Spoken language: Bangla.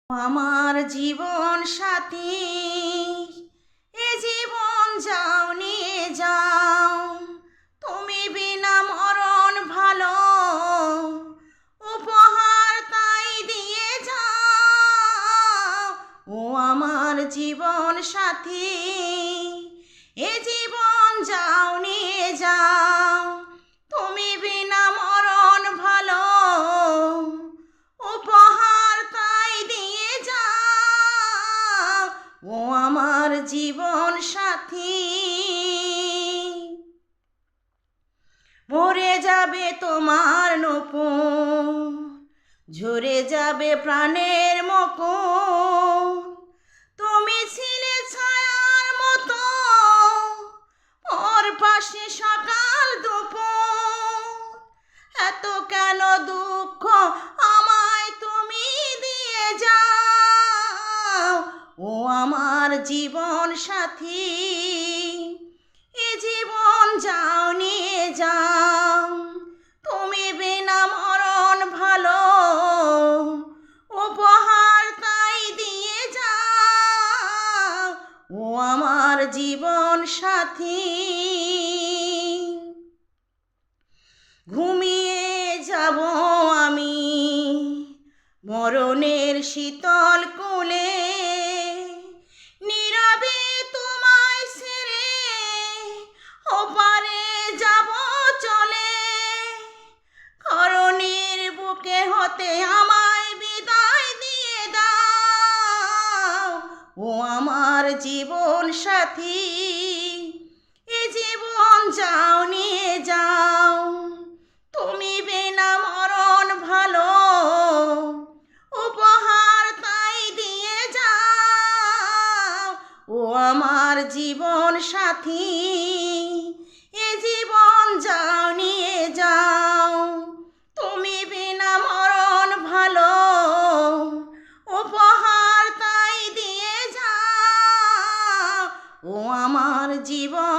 আমার জীবন সাথী, এ জীবন যাও নিয়ে যাও, তুমি বিনা মরণ ভালো উপহার তাই দিয়ে যাও। ও আমার জীবন সাথী, এ জীবন যাও নিয়ে যাও, তুমি বিনা মরণ ভালো উপহার তাই দিয়ে যাও। ও আমার জীবন সাথী, ভরে যাবে তোমার নূপুর, ঝরে যাবে প্রাণের মকুল, তুমি ছিলে ছায়ার মতো ওর পাশে সকাল দুপুর। এত কেন দুঃখ আমায় তুমি দিয়ে যাও। ও আমার জীবন সাথী, এ জীবন যাও নিয়ে যাও, তুমি বিনা মরণ ভালো উপহার তাই দিয়ে যাও। ও আমার জীবন সাথী, ঘুমিয়ে যাব আমি মরণের শীতল কোলে, নীরবে তোমায় ছেড়ে ওপারে যাব চলে। করণীর বুকে হতে আমায় বিদায় দিয়ে দাও। ও আমার জীবন সাথী, এ জীবন যাও নিয়ে যাও, তুমি বিনা মরণ ভালো উপহার তাই দিয়ে যাও। ও আমার জীবন সাথী, এ জীবন যাও নিয়ে যাও, তুমি বিনা মরণ ভালো উপহার তাই দিয়ে যাও। ও আমার জীবন